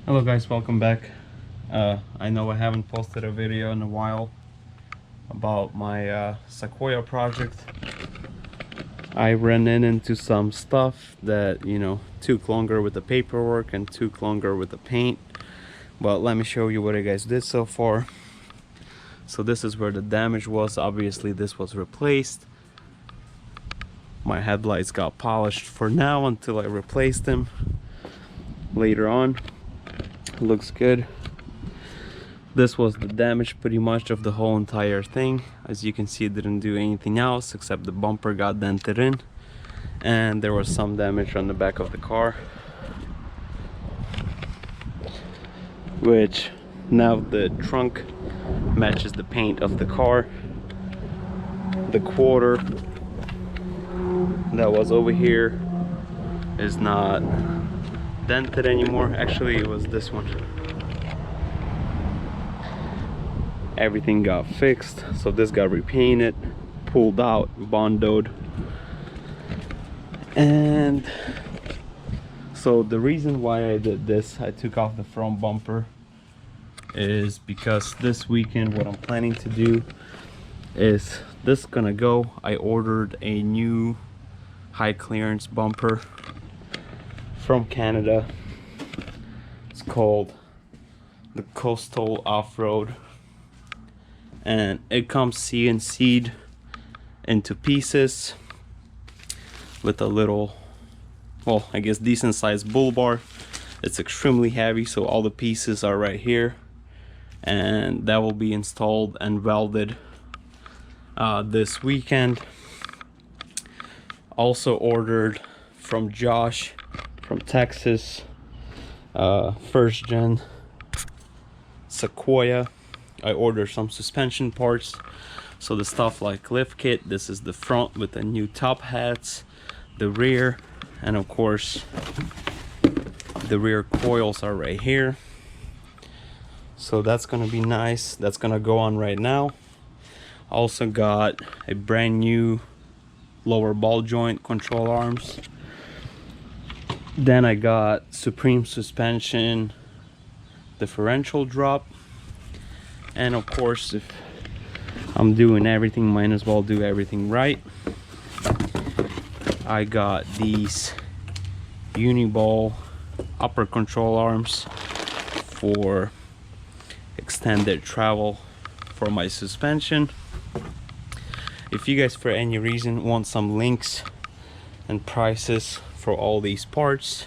Hello guys, welcome back. I know I haven't posted a video in a while about my Sequoia project. I ran into some stuff that, took longer with the paperwork and took longer with the paint. But let me show you what I guys did so far. So this is where the damage was. Obviously this was replaced. My headlights got polished for now until I replace them later on. Looks good. This was the damage pretty much of the whole entire thing. As you can see, it didn't do anything else except the bumper got dented in, and there was some damage on the back of the car, which now the trunk matches the paint of the car. The quarter that was over here is not dented anymore. Actually, it was this one. Everything got fixed, so this got repainted, pulled out, bondoed. And so the reason why I did this, I took off the front bumper, is because this weekend what I'm planning to do is this gonna go. I ordered a new high clearance bumper from Canada. It's called the Coastal Off-Road, and it comes CNC'd into pieces with a little, well, I guess decent sized bull bar. It's extremely heavy, so all the pieces are right here, and that will be installed and welded this weekend. Also ordered from Josh from Texas, first gen Sequoia. I ordered some suspension parts, so the stuff like lift kit. This is the front with the new top hats, the rear, and of course the rear coils are right here. So that's gonna be nice. That's gonna go on right now. Also got a brand new lower ball joint control arms. Then I got Supreme suspension differential drop, and of course, if I'm doing everything, might as well do everything right. I got these uniball upper control arms for extended travel for my suspension. If you guys for any reason want some links and prices for all these parts,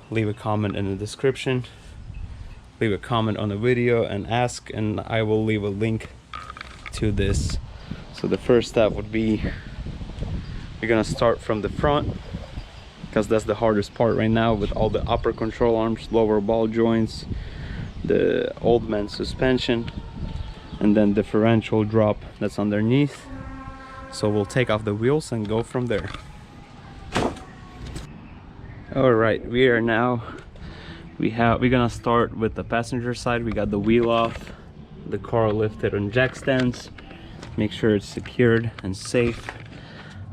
leave a comment in the description, leave a comment on the video and ask, and I will leave a link to this. So the first step would be, we're gonna start from the front because that's the hardest part right now, with all the upper control arms, lower ball joints, the old man suspension, and then differential drop that's underneath. So we'll take off the wheels and go from there. All right, we're gonna start with the passenger side. We got the wheel off, the car lifted on jack stands, make sure it's secured and safe.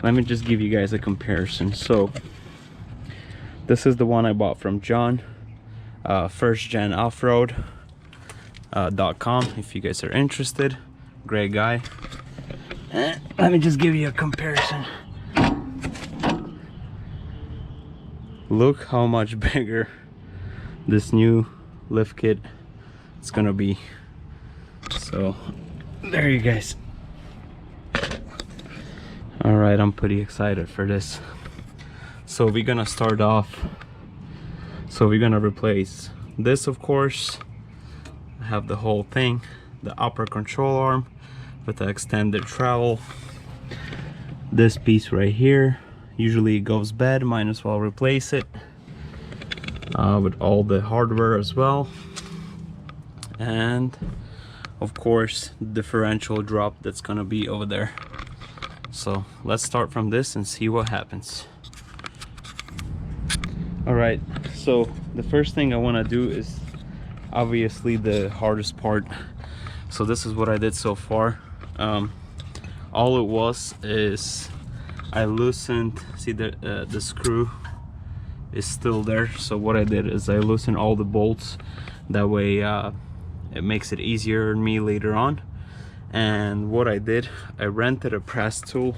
Let me just give you guys a comparison. So this is the one I bought from John, firstgenoffroad.com, if you guys are interested. Great guy. Let me just give you a comparison. Look how much bigger this new lift kit is gonna be. So there you guys. All right, I'm pretty excited for this. So we're gonna start off, so we're gonna replace this, of course. I have the whole thing, the upper control arm with the extended travel. This piece right here, usually it goes bad, might as well replace it with all the hardware as well. And of course differential drop that's gonna be over there. So let's start from this and see what happens. All right, so the first thing I want to do is obviously the hardest part. So this is what I did so far. All it was is I loosened, see the screw is still there. So what I did is I loosened all the bolts. That way it makes it easier on me later on. And what I did, I rented a press tool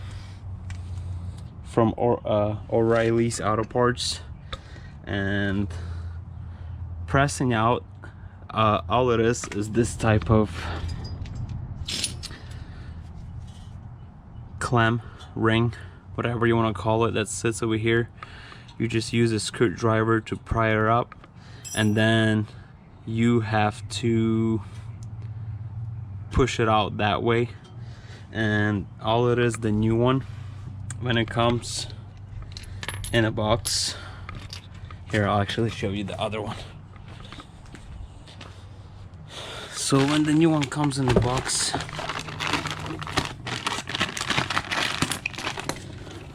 from O'Reilly's Auto Parts, and pressing out, all it is this type of clamp ring, whatever you want to call it, that sits over here. You just use a screwdriver to pry it up, and then you have to push it out that way. And all it is, the new one, when it comes in a box, here I'll actually show you the other one. So when the new one comes in the box,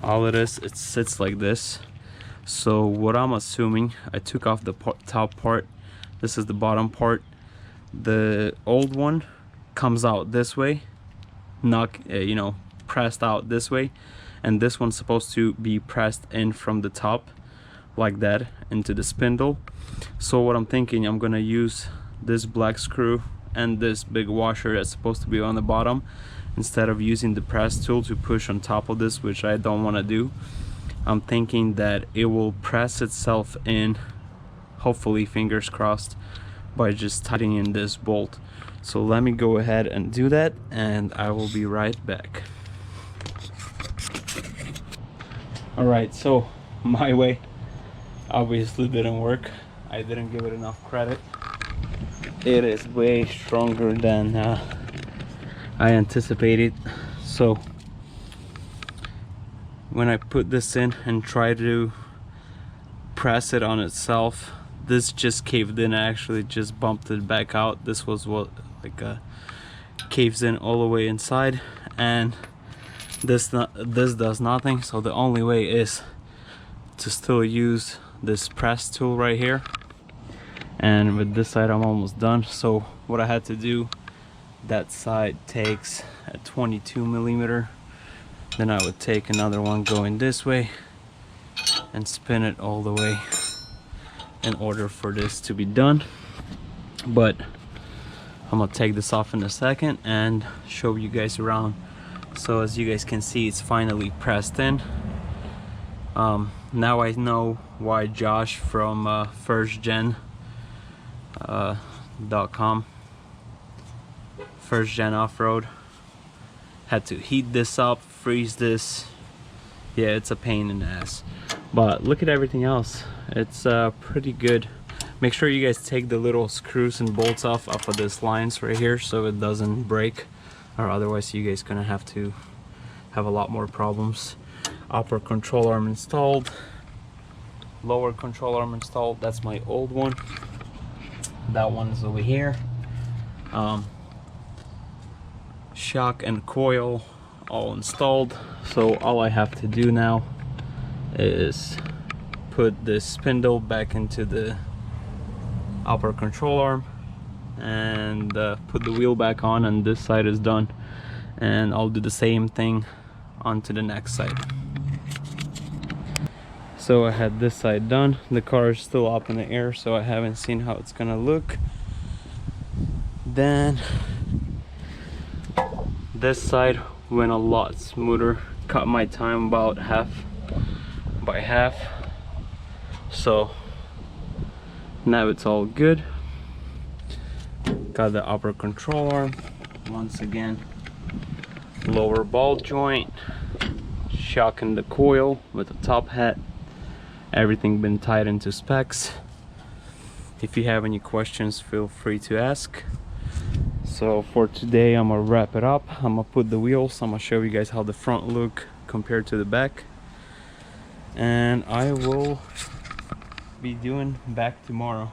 all it is, it sits like this. So what I'm assuming, I took off the top part, this is the bottom part. The old one comes out this way, not you know, pressed out this way, and this one's supposed to be pressed in from the top like that into the spindle. So what I'm thinking, I'm gonna use this black screw and this big washer that's supposed to be on the bottom, instead of using the press tool to push on top of this, which I don't want to do. I'm thinking that it will press itself in, hopefully, fingers crossed, by just tightening this bolt. So let me go ahead and do that, and I will be right back. Alright, so my way obviously didn't work. I didn't give it enough credit. It is way stronger than I anticipated. So when I put this in and try to press it on itself, this just caved in. I actually just bumped it back out. This was what, like, caves in all the way inside, and this does nothing. So the only way is to still use this press tool right here. And with this side I'm almost done. So what I had to do, that side takes a 22mm, then I would take another one going this way and spin it all the way in order for this to be done. But I'm gonna take this off in a second and show you guys around. So as you guys can see, it's finally pressed in. Now I know why Josh from firstgen.com, First Gen Off-Road, had to heat this up, freeze this. Yeah, it's a pain in the ass. But look at everything else. It's pretty good. Make sure you guys take the little screws and bolts off of this lines right here so it doesn't break, or otherwise you guys gonna have to have a lot more problems. Upper control arm installed, lower control arm installed. That's my old one. That one is over here. Shock and coil all installed. So all I have to do now is put this spindle back into the upper control arm and put the wheel back on, and this side is done. And I'll do the same thing onto the next side. So I had this side done. The car is still up in the air, so I haven't seen how it's gonna look. Then this side went a lot smoother. Cut my time about half by half. So now it's all good. Got the upper control arm. Once again, lower ball joint, shock in the coil with the top hat. Everything been tied into specs. If you have any questions, feel free to ask. So for today, I'm gonna wrap it up. I'm gonna put the wheels. I'm gonna show you guys how the front look compared to the back, and I will be doing back tomorrow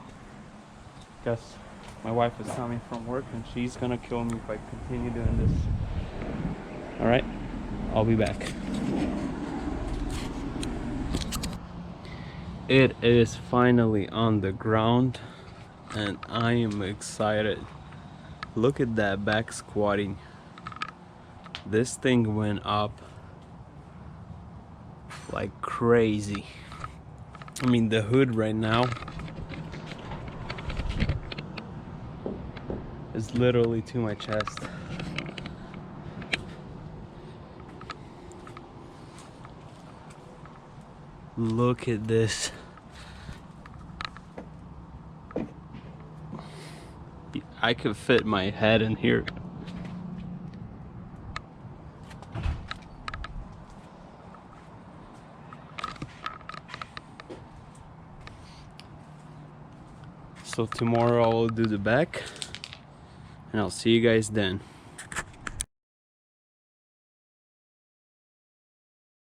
because my wife is coming from work and she's gonna kill me if I continue doing this. All right, I'll be back. It is finally on the ground and I am excited. Look at that back squatting. This thing went up like crazy. I mean, the hood right now is literally to my chest. Look at this. I could fit my head in here. So tomorrow I will do the back, and I'll see you guys then.